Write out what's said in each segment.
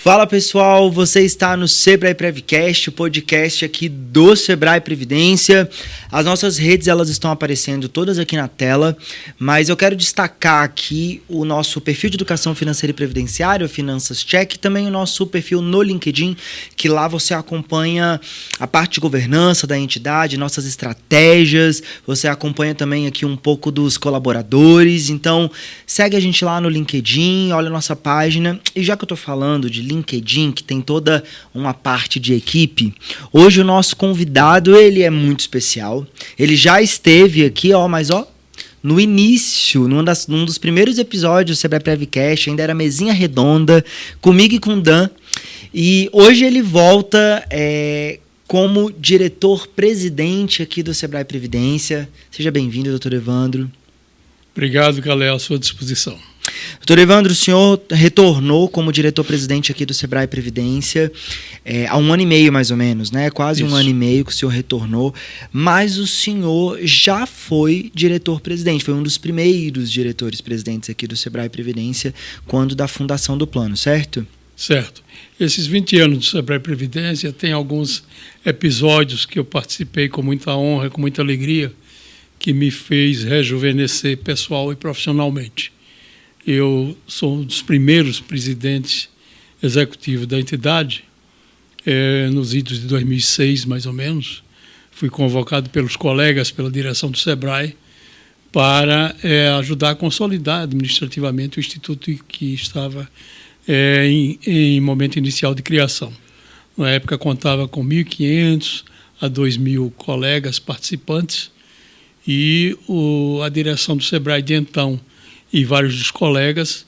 Fala pessoal, você está no Sebrae Prevcast, o podcast aqui do Sebrae Previdência. As nossas redes elas estão aparecendo todas aqui na tela, mas eu quero destacar aqui o nosso perfil de educação financeira e previdenciária, o Finanças Check, e também o nosso perfil no LinkedIn, que lá você acompanha a parte de governança da entidade, nossas estratégias, você acompanha também aqui um pouco dos colaboradores. Então segue a gente lá no LinkedIn, olha a nossa página. E já que eu estou falando de LinkedIn, que tem toda uma parte de equipe, hoje o nosso convidado, ele é muito especial. Ele já esteve aqui, no início, num dos primeiros episódios do Sebrae Prevcast, ainda era mesinha redonda, comigo e com o Dan. E hoje ele volta como diretor-presidente aqui do Sebrae Previdência. Seja bem-vindo, doutor Evandro. Obrigado, Calé, à sua disposição. Doutor Evandro, o senhor retornou como diretor-presidente aqui do Sebrae Previdência há 1 ano e meio, mais ou menos, né? Quase Isso. 1 ano e meio que o senhor retornou, mas o senhor já foi diretor-presidente, foi um dos primeiros diretores-presidentes aqui do Sebrae Previdência quando da fundação do plano, certo? Certo. Esses 20 anos do Sebrae Previdência tem alguns episódios que eu participei com muita honra, com muita alegria, que me fez rejuvenescer pessoal e profissionalmente. Eu sou um dos primeiros presidentes executivos da entidade, nos idos de 2006, mais ou menos. Fui convocado pelos colegas, pela direção do Sebrae, para ajudar a consolidar administrativamente o Instituto que estava em momento inicial de criação. Na época contava com 1.500 a 2.000 colegas participantes, e a direção do Sebrae de então e vários dos colegas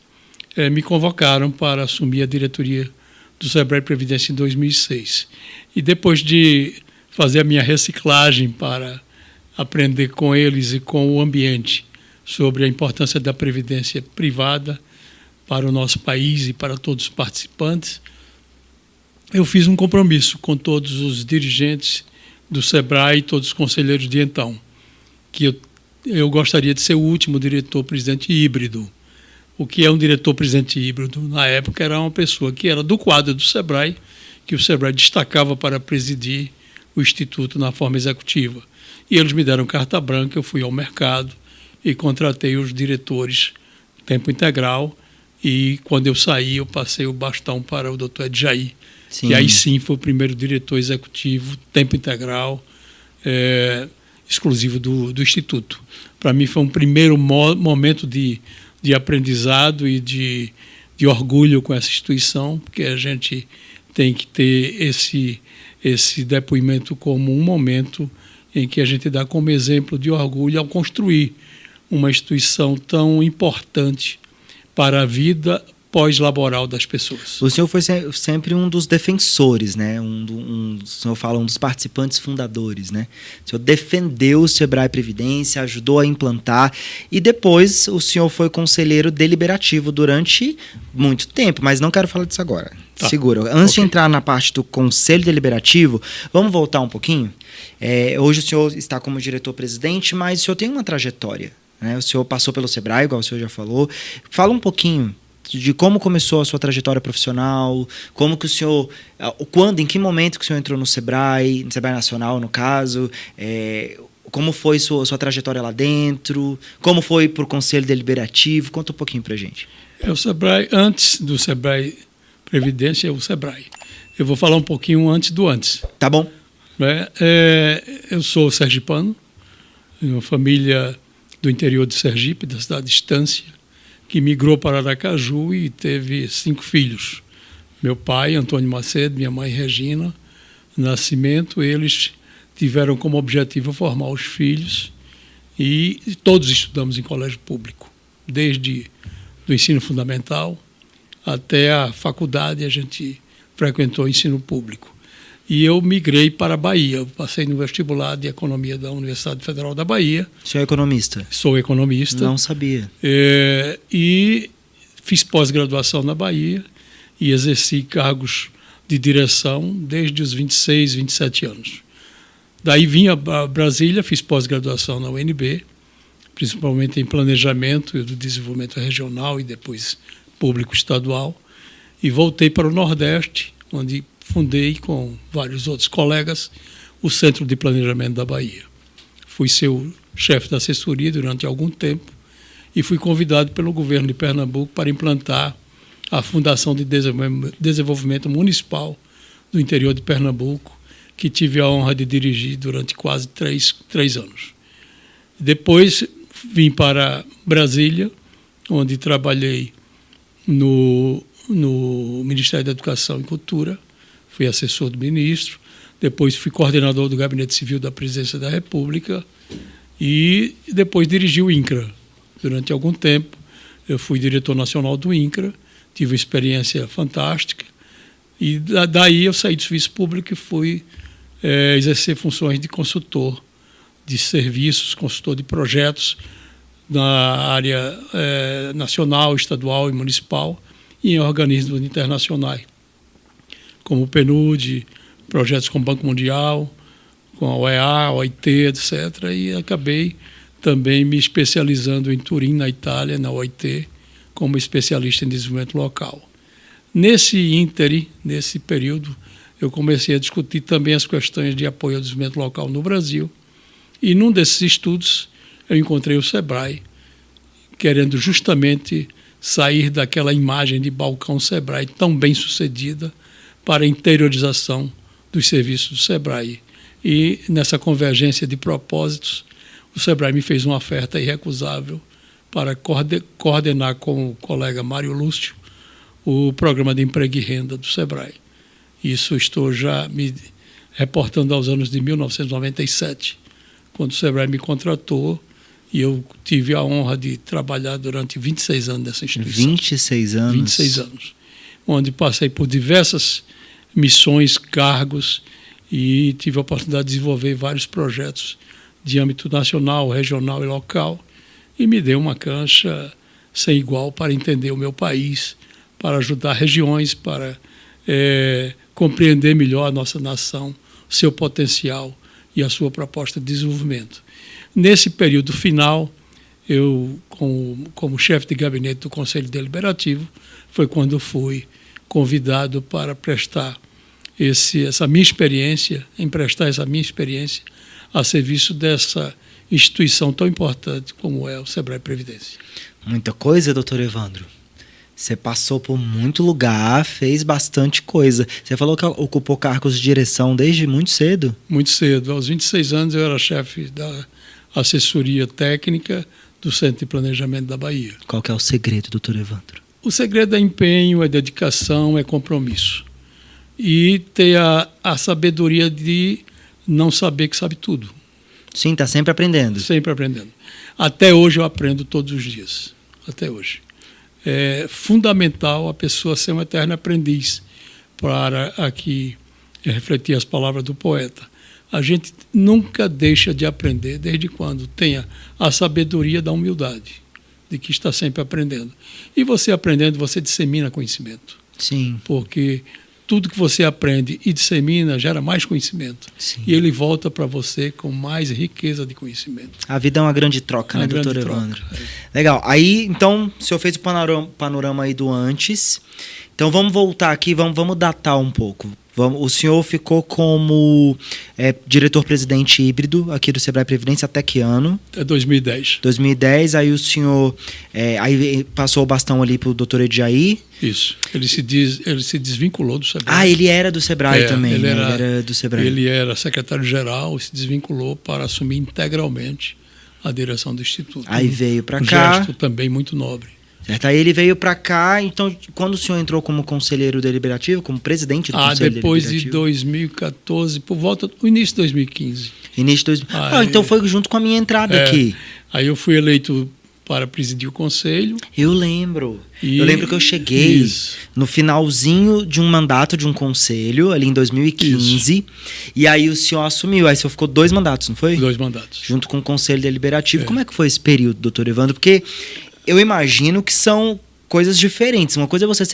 me convocaram para assumir a diretoria do Sebrae Previdência em 2006. E depois de fazer a minha reciclagem para aprender com eles e com o ambiente sobre a importância da previdência privada para o nosso país e para todos os participantes, eu fiz um compromisso com todos os dirigentes do Sebrae e todos os conselheiros de então, que eu gostaria de ser o último diretor-presidente híbrido. O que é um diretor-presidente híbrido? Na época era uma pessoa que era do quadro do Sebrae, que o Sebrae destacava para presidir o Instituto na forma executiva. E eles me deram carta branca, eu fui ao mercado e contratei os diretores tempo integral, e quando eu saí eu passei o bastão para o doutor Edjaí, que aí sim foi o primeiro diretor executivo tempo integral, exclusivo do Instituto. Para mim foi um primeiro momento de aprendizado e de orgulho com essa instituição, porque a gente tem que ter esse depoimento como um momento em que a gente dá como exemplo de orgulho ao construir uma instituição tão importante para a vida pós-laboral das pessoas. O senhor foi sempre um dos defensores, né? O senhor fala um dos participantes fundadores, né? O senhor defendeu o Sebrae Previdência, ajudou a implantar, e depois o senhor foi conselheiro deliberativo durante muito tempo, mas não quero falar disso agora. Tá. Segura. Antes de entrar na parte do conselho deliberativo, vamos voltar um pouquinho? Hoje o senhor está como diretor-presidente, mas o senhor tem uma trajetória, né? O senhor passou pelo Sebrae, igual o senhor já falou. Fala um pouquinho de como começou a sua trajetória profissional, como que o senhor, em que momento que o senhor entrou no Sebrae Nacional, no caso, como foi sua trajetória lá dentro, como foi para o Conselho Deliberativo, conta um pouquinho para a gente. O Sebrae, antes do Sebrae Previdência, é o Sebrae. Eu vou falar um pouquinho antes do antes. Tá bom. Eu sou sergipano, uma família do interior de Sergipe, da cidade de Estância, que migrou para Aracaju e teve 5 filhos. Meu pai, Antônio Macedo, minha mãe, Regina Nascimento, eles tiveram como objetivo formar os filhos, e todos estudamos em colégio público, desde o ensino fundamental até a faculdade a gente frequentou o ensino público. E eu migrei para a Bahia. Eu passei no vestibular de Economia da Universidade Federal da Bahia. O senhor é economista? Sou economista. Não sabia. E fiz pós-graduação na Bahia e exerci cargos de direção desde os 26, 27 anos. Daí vim a Brasília, fiz pós-graduação na UNB, principalmente em planejamento e do desenvolvimento regional e depois público estadual. e voltei para o Nordeste, onde fundei com vários outros colegas o Centro de Planejamento da Bahia. Fui seu chefe da assessoria durante algum tempo e fui convidado pelo governo de Pernambuco para implantar a Fundação de Desenvolvimento Municipal do interior de Pernambuco, que tive a honra de dirigir durante quase três anos. Depois vim para Brasília, onde trabalhei no Ministério da Educação e Cultura, fui assessor do ministro, depois fui coordenador do Gabinete Civil da Presidência da República e depois dirigi o INCRA. Durante algum tempo, eu fui diretor nacional do INCRA, tive uma experiência fantástica e daí eu saí do serviço público e fui exercer funções de consultor de serviços, consultor de projetos na área nacional, estadual e municipal e em organismos internacionais, como o PNUD, projetos com o Banco Mundial, com a UEA, a OIT, etc. E acabei também me especializando em Turim, na Itália, na OIT, como especialista em desenvolvimento local. Nesse período, eu comecei a discutir também as questões de apoio ao desenvolvimento local no Brasil. E num desses estudos, eu encontrei o SEBRAE, querendo justamente sair daquela imagem de balcão SEBRAE tão bem sucedida para a interiorização dos serviços do SEBRAE. E nessa convergência de propósitos, o SEBRAE me fez uma oferta irrecusável para coordenar com o colega Mário Lúcio o programa de emprego e renda do SEBRAE. Isso estou já me reportando aos anos de 1997, quando o SEBRAE me contratou e eu tive a honra de trabalhar durante 26 anos nessa instituição. 26 anos? 26 anos, onde passei por diversas missões, cargos e tive a oportunidade de desenvolver vários projetos de âmbito nacional, regional e local e me deu uma cancha sem igual para entender o meu país, para ajudar regiões, para compreender melhor a nossa nação, seu potencial e a sua proposta de desenvolvimento. Nesse período final, eu, como chefe de gabinete do Conselho Deliberativo, foi quando fui convidado para prestar essa minha experiência, a serviço dessa instituição tão importante como é o SEBRAE Previdência. Muita coisa, doutor Evandro. Você passou por muito lugar, fez bastante coisa. Você falou que ocupou cargos de direção desde muito cedo? Muito cedo. Aos 26 anos eu era chefe da assessoria técnica do Centro de Planejamento da Bahia. Qual que é o segredo, doutor Evandro? O segredo é empenho, é dedicação, é compromisso. E ter a sabedoria de não saber que sabe tudo. Sim, está sempre aprendendo. Sempre aprendendo. Até hoje eu aprendo todos os dias. Até hoje. É fundamental a pessoa ser um eterno aprendiz, para aqui refletir as palavras do poeta. A gente nunca deixa de aprender, desde quando tenha a sabedoria da humildade, de que está sempre aprendendo. E você aprendendo, você dissemina conhecimento. Sim. Porque tudo que você aprende e dissemina gera mais conhecimento. Sim. E ele volta para você com mais riqueza de conhecimento. A vida é uma grande troca, né, doutor Evandro? Legal. Aí, então, o senhor fez o panorama aí do antes. Então, vamos voltar aqui, vamos datar um pouco. O senhor ficou como diretor-presidente híbrido aqui do SEBRAE Previdência até que ano? Até 2010. 2010, aí o senhor aí passou o bastão ali para o doutor Ediaí. Isso. Ele se desvinculou do SEBRAE. Ah, ele era do SEBRAE também, ele era do SEBRAE. Ele era secretário-geral e se desvinculou para assumir integralmente a direção do Instituto. Aí veio para cá. Um gesto também muito nobre. Certo, aí ele veio para cá, então quando o senhor entrou como conselheiro deliberativo, como presidente do Conselho depois Deliberativo? De 2014, por volta do início de 2015. Início de então foi junto com a minha entrada aqui. Aí eu fui eleito para presidir o conselho. Eu lembro. Eu lembro que eu cheguei no finalzinho de um mandato de um conselho, ali em 2015, e aí o senhor assumiu. Aí o senhor ficou 2 mandatos, não foi? 2 mandatos. Junto com o Conselho Deliberativo. Como é que foi esse período, doutor Evandro? Porque eu imagino que são coisas diferentes. Uma coisa é você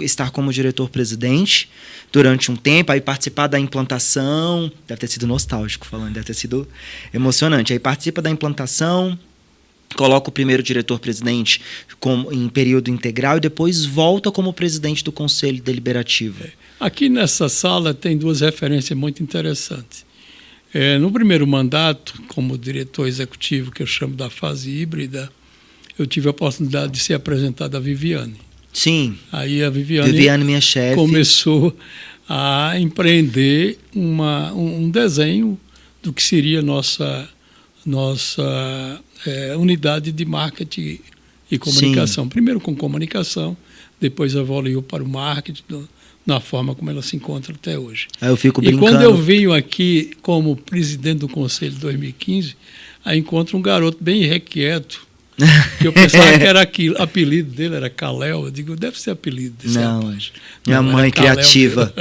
estar como diretor-presidente durante um tempo, aí participar da implantação, deve ter sido nostálgico falando, deve ter sido emocionante. Aí participa da implantação, coloca o primeiro diretor-presidente em período integral e depois volta como presidente do Conselho Deliberativo. Aqui nessa sala tem duas referências muito interessantes. No primeiro mandato, como diretor executivo, que eu chamo da fase híbrida, eu tive a oportunidade de ser apresentado a Viviane. Sim. Aí a Viviane, minha chefe, começou a empreender um desenho do que seria nossa unidade de marketing e comunicação. Sim. Primeiro com comunicação, depois evoluiu para o marketing, na forma como ela se encontra até hoje. Aí eu fico brincando. E quando eu venho aqui como presidente do Conselho de 2015, aí encontro um garoto bem irrequieto, que eu pensava que era aquilo, apelido dele era Caléu. Eu digo, deve ser apelido desse rapaz. Minha mãe criativa.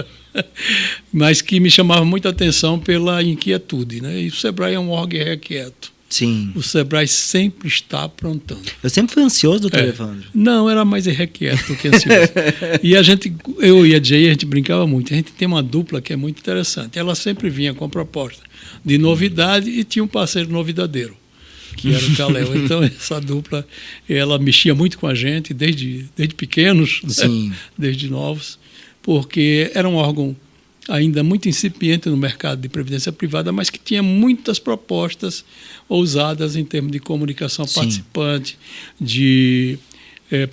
Mas que me chamava muita atenção pela inquietude, né? E o Sebrae é um órgão irrequieto. Sim. O Sebrae sempre está aprontando. Eu sempre fui ansioso, doutor Evandro. Não, era mais irrequieto do que ansioso. E eu e a Jay, a gente brincava muito. A gente tem uma dupla que é muito interessante. Ela sempre vinha com proposta de novidade e tinha um parceiro novidadeiro, que era o Caléu. Então, essa dupla, ela mexia muito com a gente desde pequenos, Sim. Né? Desde novos, porque era um órgão ainda muito incipiente no mercado de previdência privada, mas que tinha muitas propostas ousadas em termos de comunicação participante, de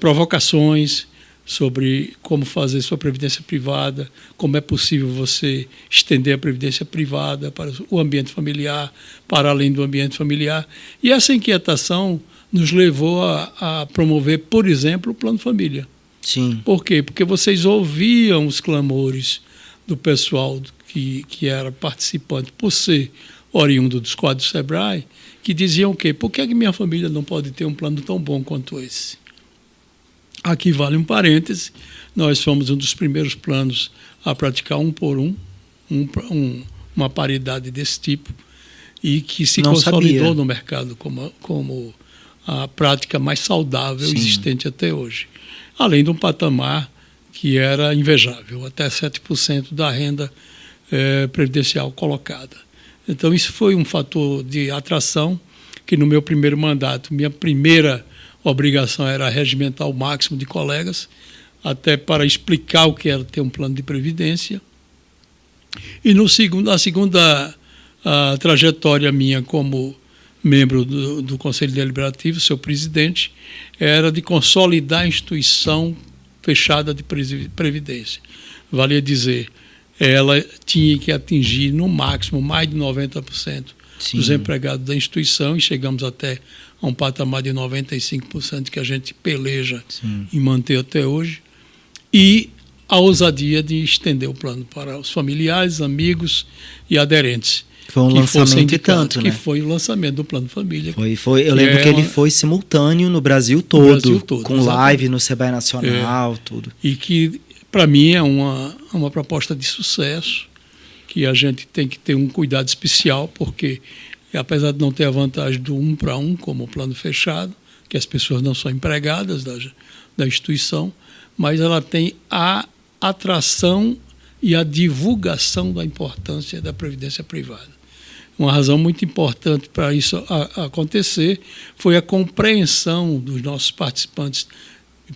provocações sobre como fazer sua previdência privada, como é possível você estender a previdência privada para o ambiente familiar, para além do ambiente familiar. E essa inquietação nos levou a promover, por exemplo, o Plano Família. Sim. Por quê? Porque vocês ouviam os clamores do pessoal que era participante, por ser oriundo dos quadros Sebrae, que diziam o quê? Por que minha família não pode ter um plano tão bom quanto esse? Aqui vale um parêntese, nós fomos um dos primeiros planos a praticar uma paridade desse tipo, e que se consolidou no mercado como a prática mais saudável existente até hoje. Além de um patamar que era invejável, até 7% da renda previdencial colocada. Então, isso foi um fator de atração que, no meu primeiro mandato, minha primeira obrigação era regimentar o máximo de colegas, até para explicar o que era ter um plano de previdência. E na segunda trajetória minha como membro do Conselho Deliberativo, seu presidente, era de consolidar a instituição fechada de previdência. Valia dizer, ela tinha que atingir no máximo mais de 90% dos empregados da instituição, e chegamos até a um patamar de 95% que a gente peleja em manter até hoje, e a ousadia de estender o plano para os familiares, amigos e aderentes. Foi um lançamento e tanto, né? Que foi o lançamento do Plano Família. Eu lembro que ele foi simultâneo no Brasil todo, com exatamente. Live no Sebrae Nacional, tudo. E que, para mim, é uma proposta de sucesso, que a gente tem que ter um cuidado especial, porque, apesar de não ter a vantagem do 1 para 1, como o plano fechado, que as pessoas não são empregadas da instituição, mas ela tem a atração e a divulgação da importância da previdência privada. Uma razão muito importante para isso acontecer foi a compreensão dos nossos participantes,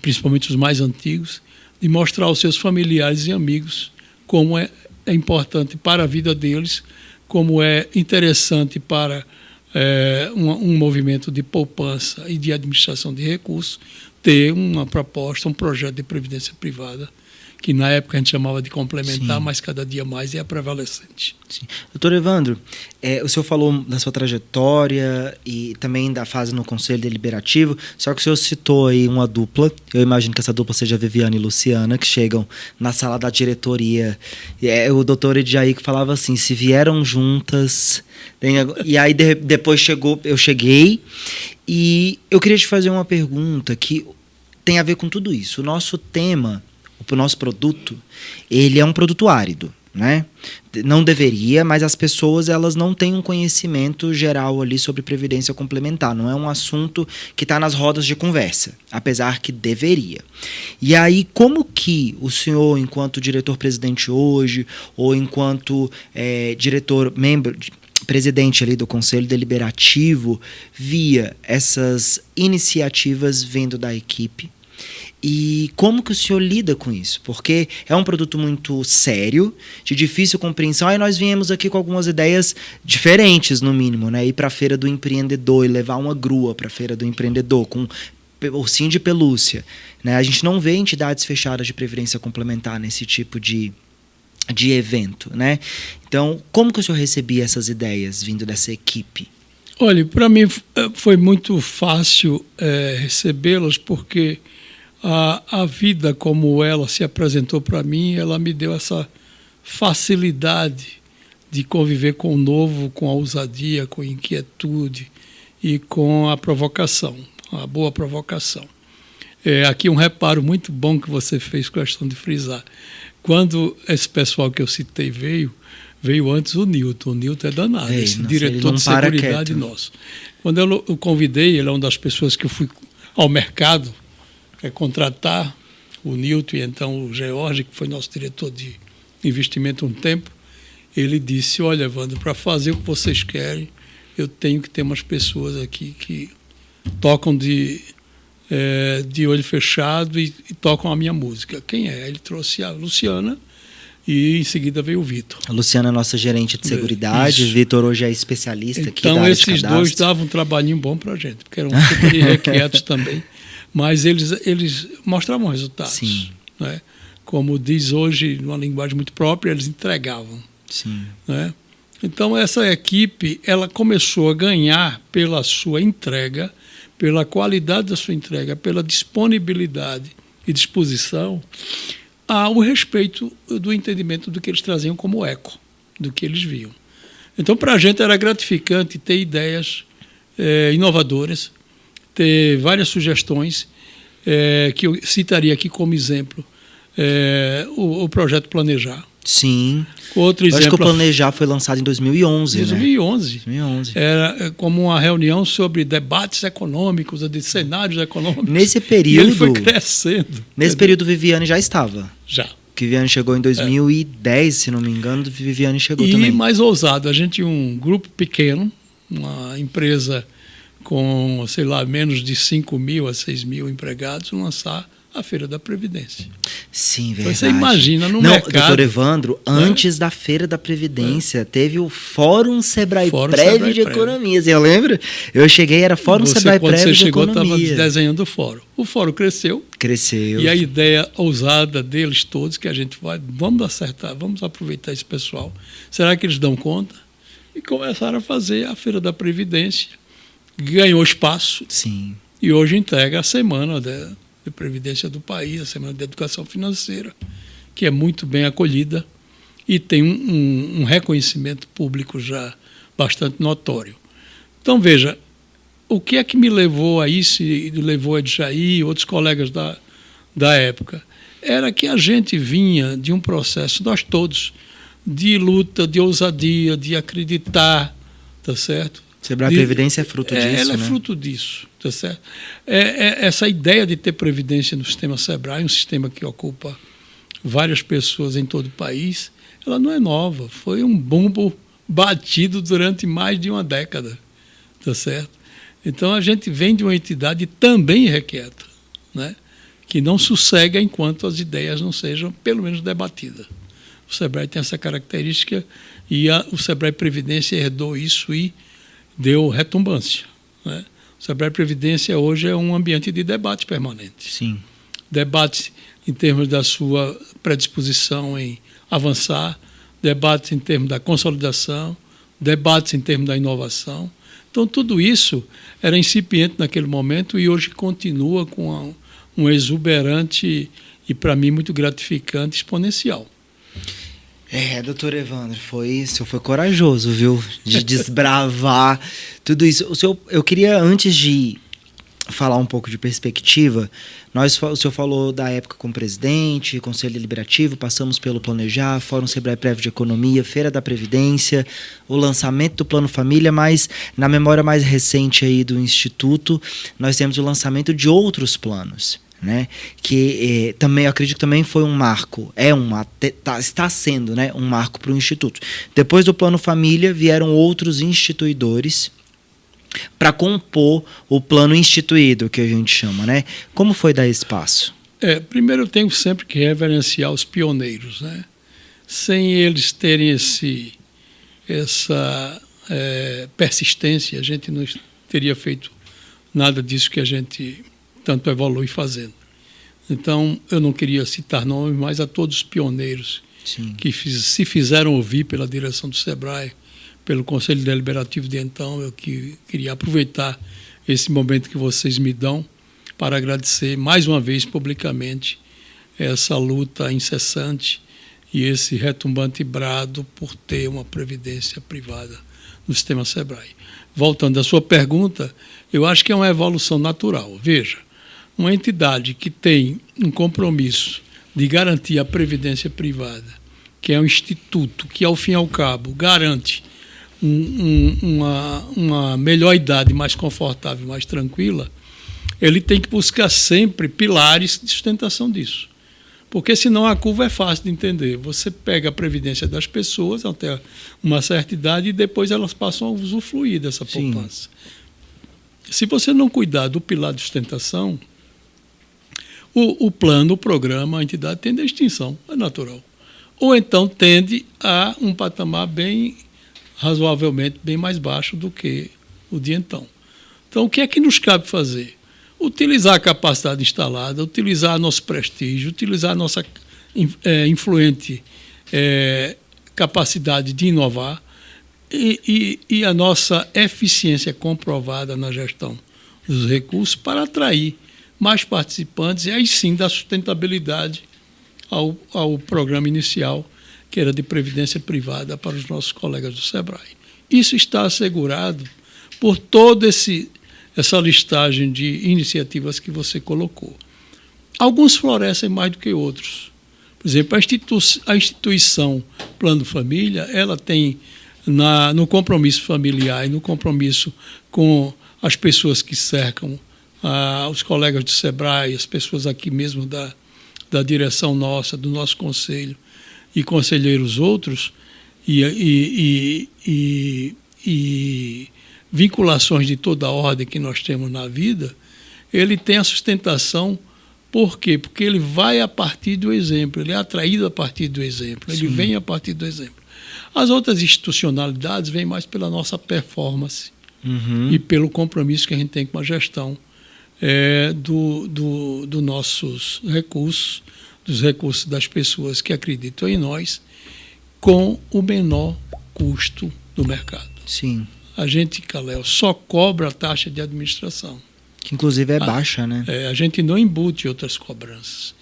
principalmente os mais antigos, de mostrar aos seus familiares e amigos como é importante para a vida deles, como é interessante para um movimento de poupança e de administração de recursos, ter uma proposta, um projeto de previdência privada, que na época a gente chamava de complementar, mas cada dia mais é a prevalecente. Sim. Doutor Evandro, o senhor falou da sua trajetória e também da fase no Conselho Deliberativo, só que o senhor citou aí uma dupla, eu imagino que essa dupla seja Viviane e Luciana, que chegam na sala da diretoria. O doutor Edjaí que falava assim, se vieram juntas... E aí depois eu cheguei, e eu queria te fazer uma pergunta que tem a ver com tudo isso. O nosso tema... O nosso produto, ele é um produto árido, né? Não deveria, mas as pessoas elas não têm um conhecimento geral ali sobre previdência complementar. Não é um assunto que está nas rodas de conversa, apesar que deveria. E aí, como que o senhor, enquanto diretor-presidente hoje, ou enquanto membro presidente ali do Conselho Deliberativo, via essas iniciativas vindo da equipe? E como que o senhor lida com isso? Porque é um produto muito sério, de difícil compreensão. Aí nós viemos aqui com algumas ideias diferentes, no mínimo, né? Ir para a Feira do Empreendedor e levar uma grua para a Feira do Empreendedor com ursinho de pelúcia, né? A gente não vê entidades fechadas de previdência complementar nesse tipo de evento, né? Então, como que o senhor recebia essas ideias vindo dessa equipe? Olha, para mim foi muito fácil recebê-las, porque a vida como ela se apresentou para mim, ela me deu essa facilidade de conviver com o novo, com a ousadia, com a inquietude e com a provocação, a boa provocação. Aqui um reparo muito bom que você fez, questão de frisar. Quando esse pessoal que eu citei veio antes o Newton. O Newton é danado, esse diretor de seguridade nosso. Quando eu o convidei, ele é uma das pessoas que eu fui ao mercado contratar, o Newton e então o George, que foi nosso diretor de investimento um tempo. Ele disse: olha, Evandro, para fazer o que vocês querem, eu tenho que ter umas pessoas aqui que tocam de olho fechado e tocam a minha música. Quem é? Ele trouxe a Luciana e em seguida veio o Vitor. A Luciana é nossa gerente de seguridade, o Vitor hoje é especialista aqui da área de cadastro. Então esses dois davam um trabalhinho bom para a gente, porque eram super irrequietos também, mas eles mostravam resultados. Sim. Né? Como diz hoje, numa linguagem muito própria, eles entregavam. Sim. Né? Então essa equipe ela começou a ganhar pela sua entrega, pela qualidade da sua entrega, pela disponibilidade e disposição, o respeito do entendimento do que eles traziam como eco, do que eles viam. Então, para a gente era gratificante ter ideias inovadoras, ter várias sugestões, que eu citaria aqui como exemplo, o projeto Planejar. Sim. Outro exemplo, acho que o Planejar foi lançado em 2011, 2011. Né? 2011. Era como uma reunião sobre debates econômicos, de cenários econômicos. Nesse período... E ele foi crescendo. Nesse período, Viviane já estava. Já. Viviane chegou em 2010, se não me engano. Viviane chegou também. E mais ousado, a gente tinha um grupo pequeno, uma empresa com, sei lá, menos de 5 mil a 6 mil empregados, lançar a Feira da Previdência. Sim, verdade. Você imagina no mercado... Doutor Evandro, antes da Feira da Previdência, teve o Fórum Sebrae Prévio de Economia. Você lembra? Eu cheguei, era Fórum Sebrae Prévio de Economia. Quando você chegou, estava desenhando o fórum. O fórum cresceu. E a ideia ousada deles todos, que a gente vamos acertar, vamos aproveitar esse pessoal. Será que eles dão conta? E começaram a fazer a Feira da Previdência. Ganhou espaço. Sim. E hoje entrega a semana de Previdência do país, a Semana de Educação Financeira, que é muito bem acolhida e tem um reconhecimento público já bastante notório. Então, veja, o que é que me levou a isso e levou a Edjaí e outros colegas da época? Era que a gente vinha de um processo, nós todos, de luta, de ousadia, de acreditar, tá certo? Sebrae Previdência é fruto disso, ela é né? fruto disso, tá certo? Essa ideia de ter previdência no sistema Sebrae, um sistema que ocupa várias pessoas em todo o país, ela não é nova. Foi um bumbo batido durante mais de uma década, tá certo? Então a gente vem de uma entidade também irrequieta, né? Que não sossega enquanto as ideias não sejam, pelo menos, debatidas. O Sebrae tem essa característica e o Sebrae Previdência herdou isso e deu retumbância, né? O Sebrae Previdência hoje é um ambiente de debate permanente. Sim. Debate em termos da sua predisposição em avançar, debate em termos da consolidação, debate em termos da inovação. Então, tudo isso era incipiente naquele momento e hoje continua com um exuberante e, para mim, muito gratificante exponencial. Doutor Evandro, o senhor foi corajoso, viu? De desbravar tudo isso. Eu queria, antes de falar um pouco de perspectiva, o senhor falou da época como presidente, Conselho Deliberativo, passamos pelo Planejar, Fórum Sebrae Prévio de Economia, Feira da Previdência, o lançamento do Plano Família, mas na memória mais recente aí do Instituto, nós temos o lançamento de outros planos, né? Que também, eu acredito que também foi um marco, está sendo, né, um marco para o Instituto. Depois do Plano Família, vieram outros instituidores para compor o plano instituído, que a gente chama, né? Como foi dar espaço? Primeiro eu tenho sempre que reverenciar os pioneiros, né? Sem eles terem essa persistência, a gente não teria feito nada disso que a gente tanto evolui fazendo. Então, eu não queria citar nomes, mas a todos os pioneiros que se fizeram ouvir pela direção do SEBRAE, pelo Conselho Deliberativo de então, eu queria aproveitar esse momento que vocês me dão para agradecer mais uma vez publicamente essa luta incessante e esse retumbante brado por ter uma previdência privada no sistema SEBRAE. Voltando à sua pergunta, eu acho que é uma evolução natural. Veja, uma entidade que tem um compromisso de garantir a previdência privada, que é um instituto que, ao fim e ao cabo, garante uma melhor idade mais confortável, mais tranquila, ele tem que buscar sempre pilares de sustentação disso. Porque senão a curva é fácil de entender. Você pega a previdência das pessoas até uma certa idade e depois elas passam a usufruir dessa poupança. Se você não cuidar do pilar de sustentação, o plano, o programa, a entidade tende à extinção, é natural. Ou então tende a um patamar razoavelmente bem mais baixo do que o de então. Então, o que é que nos cabe fazer? Utilizar a capacidade instalada, utilizar nosso prestígio, utilizar a nossa influente capacidade de inovar e a nossa eficiência comprovada na gestão dos recursos para atrair mais participantes e aí sim dar sustentabilidade ao programa inicial, que era de previdência privada para os nossos colegas do SEBRAE. Isso está assegurado por toda essa listagem de iniciativas que você colocou. Alguns florescem mais do que outros. Por exemplo, a instituição Plano Família, ela tem no compromisso familiar e no compromisso com as pessoas que cercam os colegas do SEBRAE, as pessoas aqui mesmo da direção nossa, do nosso conselho e conselheiros outros, e vinculações de toda a ordem que nós temos na vida, ele tem a sustentação. Por quê? Porque ele vai a partir do exemplo, ele é atraído a partir do exemplo, ele vem a partir do exemplo. As outras institucionalidades vêm mais pela nossa performance e pelo compromisso que a gente tem com a gestão dos nossos recursos, dos recursos das pessoas que acreditam em nós, com o menor custo do mercado. Sim. A gente, Kalel, só cobra a taxa de administração. Que inclusive é baixa, né? A gente não embute outras cobranças.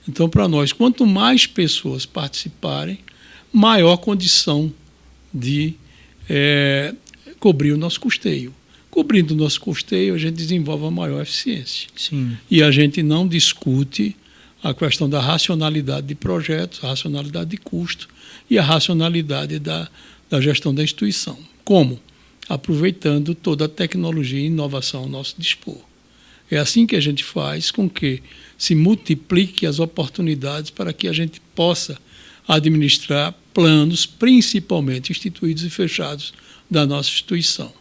Então, para nós, quanto mais pessoas participarem, maior condição de cobrir o nosso custeio. Cobrindo o nosso custeio, a gente desenvolve uma maior eficiência. Sim. E a gente não discute a questão da racionalidade de projetos, a racionalidade de custo e a racionalidade da gestão da instituição. Como? Aproveitando toda a tecnologia e inovação ao nosso dispor. É assim que a gente faz com que se multiplique as oportunidades para que a gente possa administrar planos, principalmente instituídos e fechados, da nossa instituição.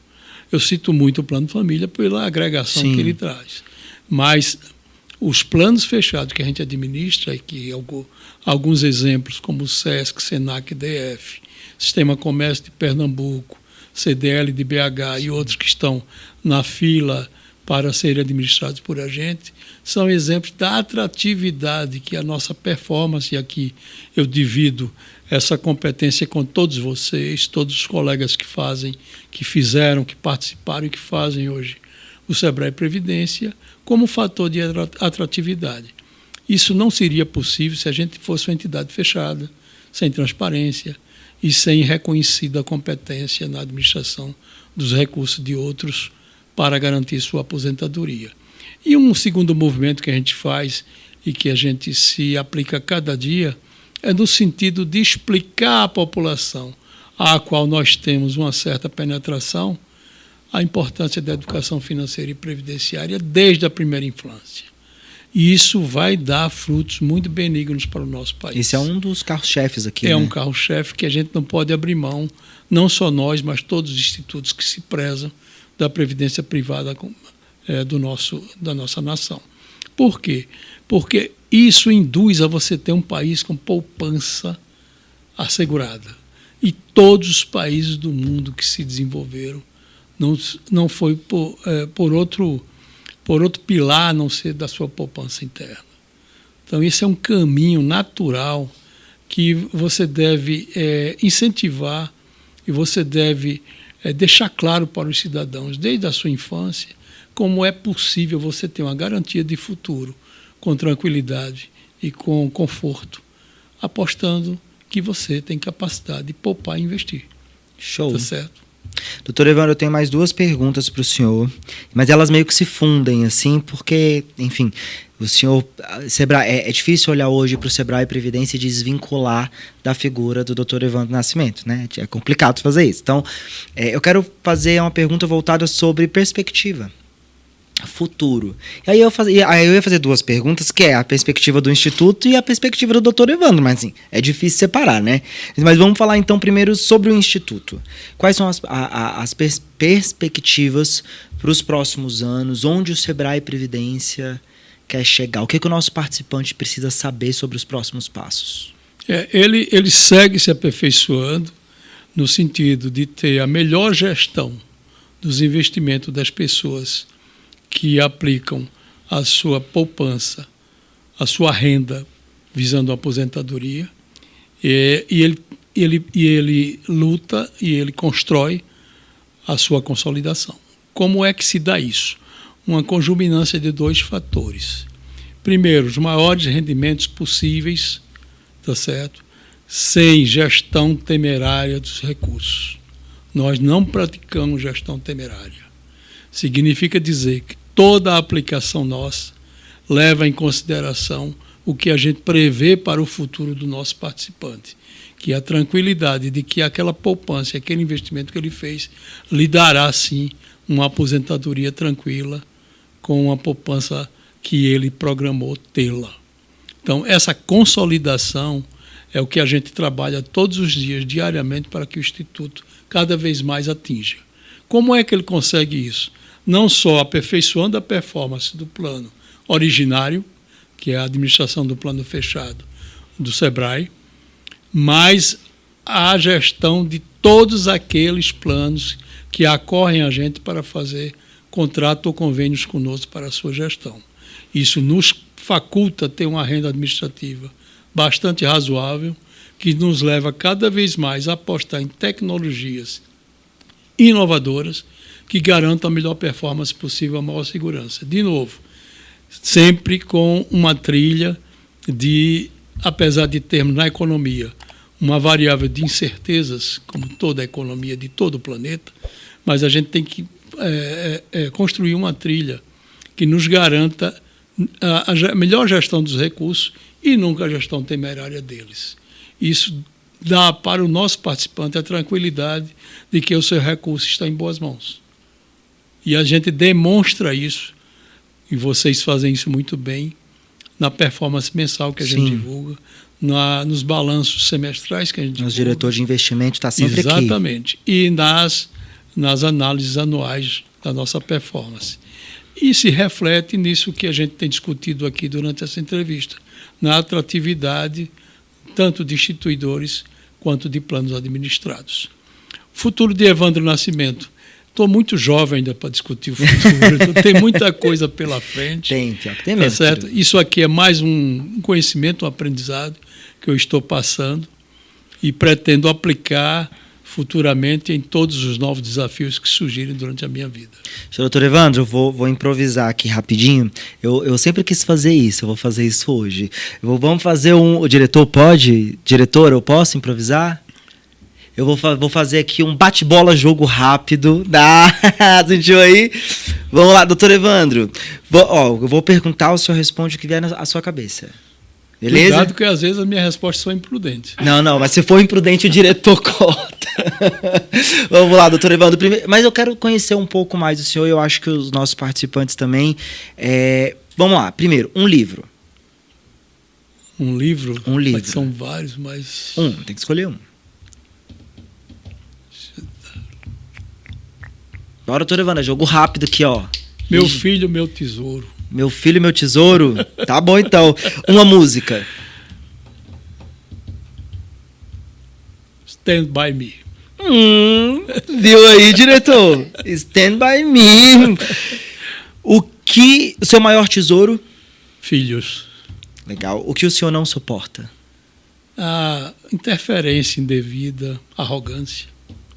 Eu cito muito o Plano Família pela agregação que ele traz. Mas os planos fechados que a gente administra, e que alguns exemplos, como o SESC, SENAC, DF, Sistema Comércio de Pernambuco, CDL de BH e outros que estão na fila para serem administrados por a gente, são exemplos da atratividade que a nossa performance, e aqui eu divido essa competência com todos vocês, todos os colegas que fizeram, que participaram e que fazem hoje o SEBRAE Previdência, como fator de atratividade. Isso não seria possível se a gente fosse uma entidade fechada, sem transparência e sem reconhecida competência na administração dos recursos de outros para garantir sua aposentadoria. E um segundo movimento que a gente faz e que a gente se aplica cada dia é no sentido de explicar à população à qual nós temos uma certa penetração a importância da educação financeira e previdenciária desde a primeira infância. E isso vai dar frutos muito benignos para o nosso país. Esse é um dos carros-chefes aqui, É né? um carro-chefe que a gente não pode abrir mão, não só nós, mas todos os institutos que se prezam da previdência privada da nossa nação. Por quê? Porque isso induz a você ter um país com poupança assegurada. E todos os países do mundo que se desenvolveram não foi por outro pilar a não ser da sua poupança interna. Então, esse é um caminho natural que você deve incentivar e você deve deixar claro para os cidadãos, desde a sua infância, como é possível você ter uma garantia de futuro com tranquilidade e com conforto, apostando que você tem capacidade de poupar e investir. Show. Tá certo? Doutor Evandro, eu tenho mais 2 perguntas para o senhor, mas elas meio que se fundem, assim, porque, enfim, o senhor, Sebrae, é difícil olhar hoje para o Sebrae Previdência e desvincular da figura do doutor Evandro Nascimento, né? É complicado fazer isso. Então, eu quero fazer uma pergunta voltada sobre perspectiva, futuro. E aí eu ia fazer 2 perguntas, que é a perspectiva do Instituto e a perspectiva do Dr. Evandro, mas assim, é difícil separar, né? Mas vamos falar então primeiro sobre o Instituto. Quais são as perspectivas para os próximos anos? Onde o Sebrae Previdência quer chegar? O que o nosso participante precisa saber sobre os próximos passos? Ele segue se aperfeiçoando no sentido de ter a melhor gestão dos investimentos das pessoas que aplicam a sua poupança, a sua renda, visando a aposentadoria, e ele luta e ele constrói a sua consolidação. Como é que se dá isso? Uma conjuminância de 2 fatores. Primeiro, os maiores rendimentos possíveis, tá certo? Sem gestão temerária dos recursos. Nós não praticamos gestão temerária. Significa dizer que toda a aplicação nossa leva em consideração o que a gente prevê para o futuro do nosso participante, que é a tranquilidade de que aquela poupança, aquele investimento que ele fez, lhe dará, sim, uma aposentadoria tranquila com a poupança que ele programou tê-la. Então, essa consolidação é o que a gente trabalha todos os dias, diariamente, para que o Instituto cada vez mais atinja. Como é que ele consegue isso? Não só aperfeiçoando a performance do plano originário, que é a administração do plano fechado do Sebrae, mas a gestão de todos aqueles planos que acorrem a gente para fazer contrato ou convênios conosco para a sua gestão. Isso nos faculta ter uma renda administrativa bastante razoável, que nos leva cada vez mais a apostar em tecnologias inovadoras que garantam a melhor performance possível, a maior segurança. De novo, sempre com uma trilha de, apesar de termos na economia uma variável de incertezas, como toda a economia de todo o planeta, mas a gente tem que construir uma trilha que nos garanta a melhor gestão dos recursos e nunca a gestão temerária deles. Isso dá para o nosso participante a tranquilidade de que o seu recurso está em boas mãos. E a gente demonstra isso, e vocês fazem isso muito bem, na performance mensal que a gente divulga, nos balanços semestrais que a gente divulga. Nosso diretor de investimento está sempre aqui. Exatamente. E nas análises anuais da nossa performance. E se reflete nisso que a gente tem discutido aqui durante essa entrevista, na atratividade tanto de instituidores quanto de planos administrados. Futuro de Evandro Nascimento. Estou muito jovem ainda para discutir o futuro, tem muita coisa pela frente. Tem mesmo. Tá certo? Isso aqui é mais um conhecimento, um aprendizado que eu estou passando e pretendo aplicar futuramente em todos os novos desafios que surgirem durante a minha vida. Doutor Evandro, eu vou improvisar aqui rapidinho. Eu sempre quis fazer isso, eu vou fazer isso hoje. Vamos fazer o diretor pode? Diretor, eu posso improvisar? Eu vou fazer aqui um bate-bola jogo rápido. Sentiu aí? Vamos lá, doutor Evandro. Eu vou perguntar, o senhor responde o que vier à sua cabeça. Beleza? Cuidado que às vezes as minhas respostas são imprudentes. Não, mas se for imprudente o diretor corta. Vamos lá, doutor Evandro. Mas eu quero conhecer um pouco mais do senhor, eu acho que os nossos participantes também. Vamos lá. Primeiro, um livro. Um livro? Um livro. Mas são vários, mas... Tem que escolher um. Bora, doutor Evandro, jogo rápido aqui, ó. Meu filho, meu tesouro. Meu filho, meu tesouro? Tá bom, então. Uma música. Stand By Me. Viu aí, diretor? Stand By Me. O seu maior tesouro? Filhos. Legal. O que o senhor não suporta? A interferência indevida, arrogância,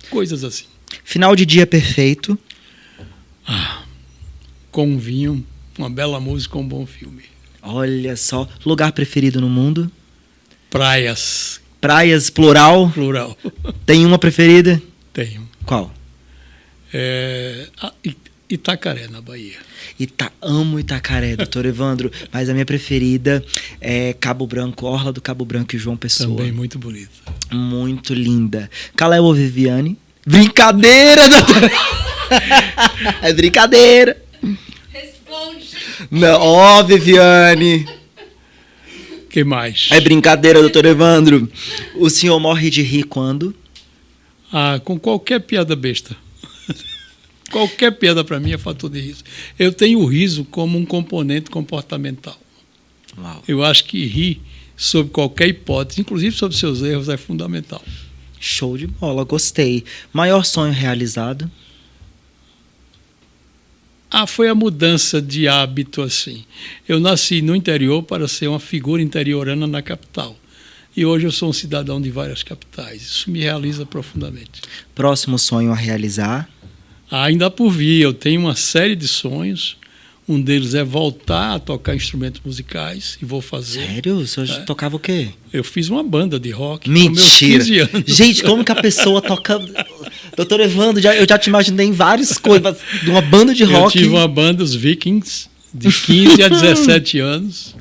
coisas assim. Final de dia perfeito? Com um vinho, uma bela música, um bom filme. Olha só. Lugar preferido no mundo? Praias. Praias, plural? Plural. Tem uma preferida? Tenho. Qual? Itacaré, na Bahia. Amo Itacaré, doutor Evandro, mas a minha preferida é Cabo Branco, Orla do Cabo Branco e João Pessoa. Também muito bonita. Muito linda. Caléu ou Viviane? Brincadeira, doutor! É brincadeira. Responde. Não, Viviane. Que mais? É brincadeira, doutor Evandro. O senhor morre de rir quando? Com qualquer piada besta. Qualquer piada para mim é fator de riso. Eu tenho o riso como um componente comportamental. Uau. Eu acho que rir sobre qualquer hipótese, inclusive sobre seus erros, é fundamental. Show de bola, gostei. Maior sonho realizado? Foi a mudança de hábito, assim. Eu nasci no interior para ser uma figura interiorana na capital. E hoje eu sou um cidadão de várias capitais. Isso me realiza profundamente. Próximo sonho a realizar? Ainda por vir, eu tenho uma série de sonhos. Um deles é voltar a tocar instrumentos musicais e vou fazer. Sério? O senhor tocava o quê? Eu fiz uma banda de rock Mentira. com meus 15 anos. Gente, como que a pessoa toca... Doutor Evandro, eu já te imaginei em várias coisas, de uma banda de rock. Eu tive uma banda, os Vikings, de 15 a 17 anos,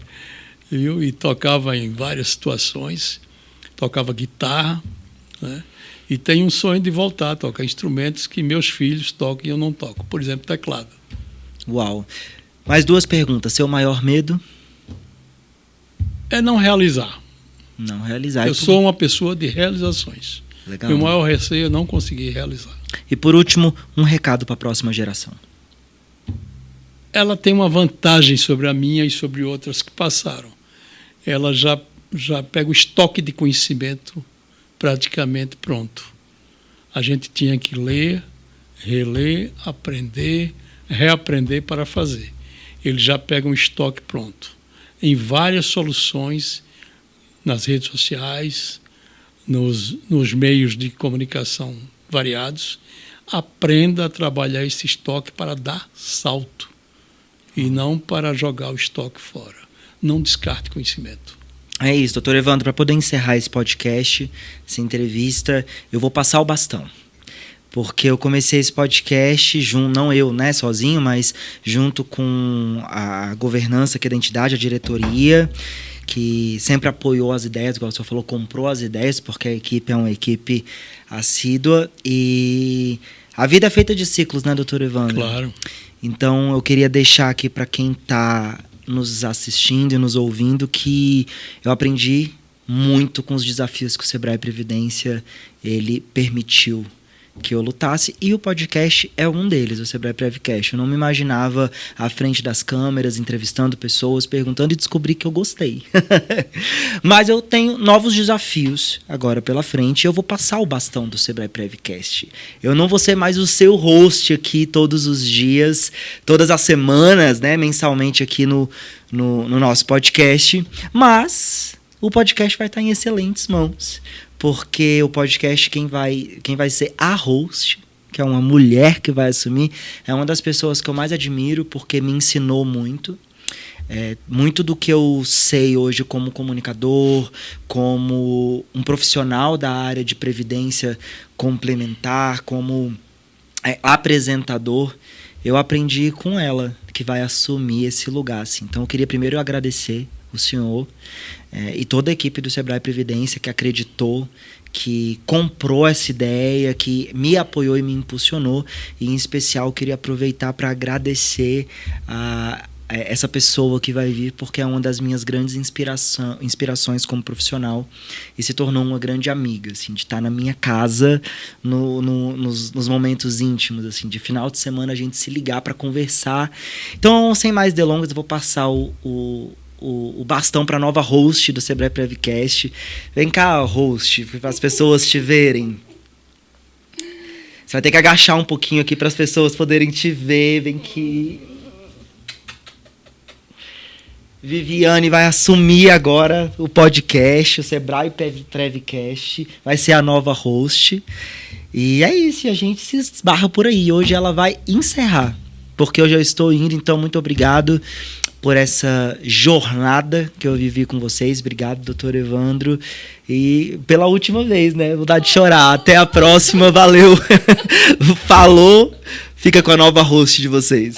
viu? E tocava em várias situações, tocava guitarra, né? E tenho um sonho de voltar a tocar instrumentos que meus filhos tocam e eu não toco, por exemplo, teclado. Uau. Mais 2 perguntas. Seu maior medo? É não realizar. Não realizar. Eu sou uma pessoa de realizações. Legal. Meu maior receio é não conseguir realizar. E por último, um recado para a próxima geração. Ela tem uma vantagem sobre a minha e sobre outras que passaram. Ela já pega o estoque de conhecimento praticamente pronto. A gente tinha que ler, reler, aprender, reaprender para fazer. Ele já pega um estoque pronto. Em várias soluções, nas redes sociais, nos meios de comunicação variados, aprenda a trabalhar esse estoque para dar salto e não para jogar o estoque fora. Não descarte conhecimento. É isso, doutor Evandro, para poder encerrar esse podcast, essa entrevista, eu vou passar o bastão. Porque eu comecei esse podcast, não eu, né, sozinho, mas junto com a governança, que é da entidade, a diretoria, que sempre apoiou as ideias, igual o senhor falou, comprou as ideias, porque a equipe é uma equipe assídua. E a vida é feita de ciclos, né, doutor Evandro? Claro. Então, eu queria deixar aqui para quem está nos assistindo e nos ouvindo que eu aprendi muito com os desafios que o Sebrae Previdência ele permitiu que eu lutasse, e o podcast é um deles, o Sebrae Prevcast. Eu não me imaginava à frente das câmeras, entrevistando pessoas, perguntando, e descobri que eu gostei. Mas eu tenho novos desafios agora pela frente, e eu vou passar o bastão do Sebrae Prevcast. Eu não vou ser mais o seu host aqui todos os dias, todas as semanas, né, mensalmente aqui no nosso podcast, mas o podcast vai estar em excelentes mãos. Porque o podcast, quem vai ser a host, que é uma mulher que vai assumir, é uma das pessoas que eu mais admiro, porque me ensinou muito. Muito do que eu sei hoje como comunicador, como um profissional da área de previdência complementar, como apresentador, eu aprendi com ela, que vai assumir esse lugar. Assim. Então, eu queria primeiro agradecer o senhor e toda a equipe do Sebrae Previdência que acreditou, que comprou essa ideia, que me apoiou e me impulsionou. E, em especial, eu queria aproveitar para agradecer essa pessoa que vai vir, porque é uma das minhas grandes inspirações como profissional e se tornou uma grande amiga, assim, de estar na minha casa nos momentos íntimos, assim, de final de semana a gente se ligar para conversar. Então, sem mais delongas, eu vou passar o bastão para a nova host do Sebrae Prevcast. Vem cá, host, para as pessoas te verem. Você vai ter que agachar um pouquinho aqui para as pessoas poderem te ver. Vem aqui. Viviane vai assumir agora o podcast, o Sebrae Prevcast. Vai ser a nova host. E é isso, a gente se esbarra por aí. Hoje ela vai encerrar, porque hoje eu estou indo, então muito obrigado por essa jornada que eu vivi com vocês. Obrigado, doutor Evandro. E pela última vez, né? Vou dar de chorar. Até a próxima. Valeu. Falou. Fica com a nova host de vocês.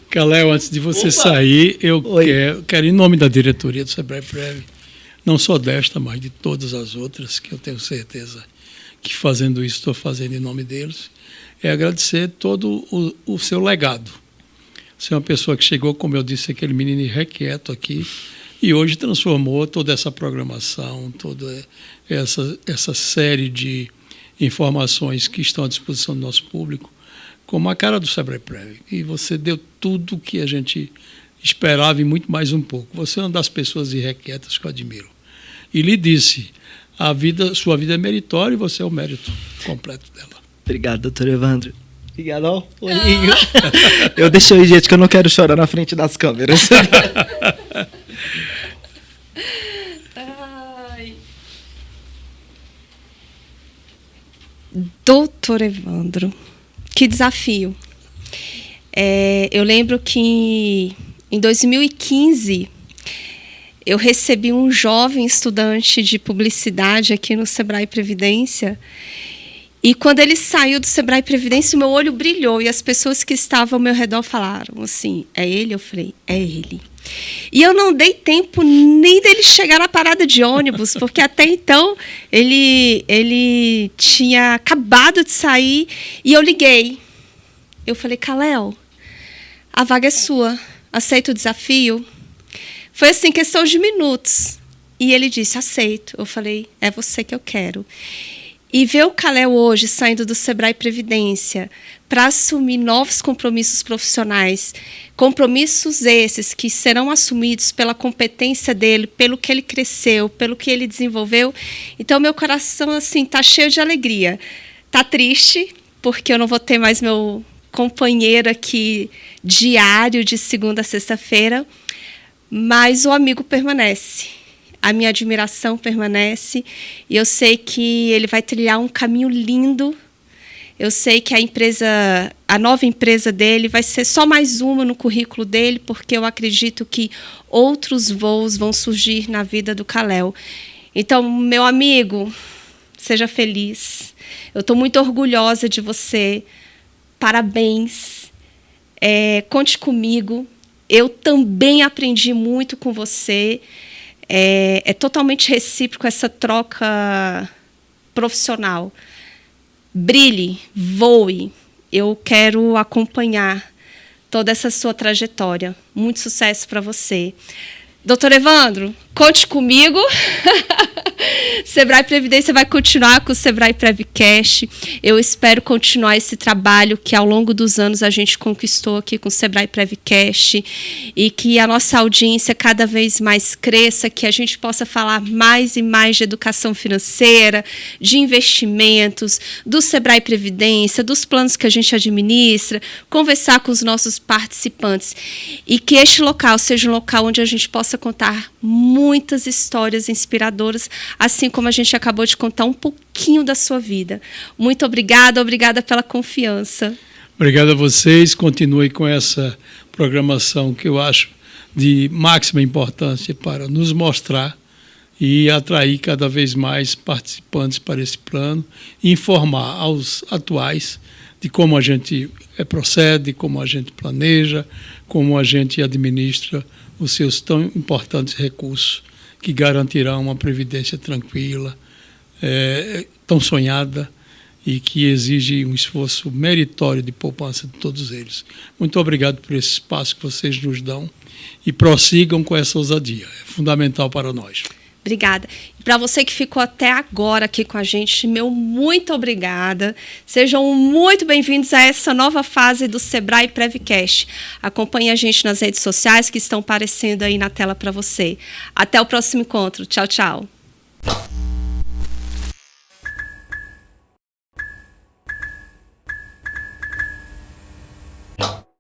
Kalel, antes de você sair, eu quero, em nome da diretoria do Sebrae Prev, não só desta, mas de todas as outras, que eu tenho certeza que fazendo isso estou fazendo em nome deles, é agradecer todo o seu legado. Você é uma pessoa que chegou, como eu disse, aquele menino irrequieto aqui, e hoje transformou toda essa programação, toda essa série de informações que estão à disposição do nosso público, como a cara do Sebrae Prev. E você deu tudo o que a gente esperava e muito mais um pouco. Você é uma das pessoas irrequietas que eu admiro. E lhe disse, sua vida é meritória e você é o mérito completo dela. Obrigado, doutor Evandro. Obrigado, ó, olhinho. Eu deixei, gente, que eu não quero chorar na frente das câmeras. Ai. Doutor Evandro, que desafio. Eu lembro que em 2015 eu recebi um jovem estudante de publicidade aqui no Sebrae Previdência. E quando ele saiu do Sebrae Previdência, o meu olho brilhou e as pessoas que estavam ao meu redor falaram assim, é ele? Eu falei, é ele. E eu não dei tempo nem dele chegar na parada de ônibus, porque até então ele tinha acabado de sair e eu liguei. Eu falei, Kalel, a vaga é sua, aceita o desafio? Foi assim, questão de minutos. E ele disse, aceito. Eu falei, é você que eu quero. E ver o Kalel hoje saindo do Sebrae Previdência para assumir novos compromissos profissionais, compromissos esses que serão assumidos pela competência dele, pelo que ele cresceu, pelo que ele desenvolveu. Então, meu coração assim tá cheio de alegria. Tá triste, porque eu não vou ter mais meu companheiro aqui diário de segunda a sexta-feira, mas o amigo permanece. A minha admiração permanece e eu sei que ele vai trilhar um caminho lindo. Eu sei que a nova empresa dele vai ser só mais uma no currículo dele, porque eu acredito que outros voos vão surgir na vida do Kalel. Então, meu amigo, seja feliz. Eu estou muito orgulhosa de você. Parabéns. Conte comigo. Eu também aprendi muito com você. É totalmente recíproco essa troca profissional. Brilhe, voe. Eu quero acompanhar toda essa sua trajetória. Muito sucesso para você. Doutor Evandro, conte comigo. Sebrae Previdência vai continuar com o Sebrae Prevcast. Eu espero continuar esse trabalho que ao longo dos anos a gente conquistou aqui com o Sebrae Prevcast e que a nossa audiência cada vez mais cresça, que a gente possa falar mais e mais de educação financeira, de investimentos, do Sebrae Previdência, dos planos que a gente administra, conversar com os nossos participantes e que este local seja um local onde a gente possa contar muitas histórias inspiradoras, assim como a gente acabou de contar um pouquinho da sua vida. Muito obrigada pela confiança. Obrigado a vocês. Continue com essa programação que eu acho de máxima importância para nos mostrar e atrair cada vez mais participantes para esse plano e informar aos atuais de como a gente procede, como a gente planeja, como a gente administra os seus tão importantes recursos que garantirão uma previdência tranquila, tão sonhada e que exige um esforço meritório de poupança de todos eles. Muito obrigado por esse espaço que vocês nos dão e prossigam com essa ousadia. É fundamental para nós. Obrigada. E para você que ficou até agora aqui com a gente, meu muito obrigada. Sejam muito bem-vindos a essa nova fase do Sebrae Prevcast. Acompanhe a gente nas redes sociais que estão aparecendo aí na tela para você. Até o próximo encontro. Tchau, tchau.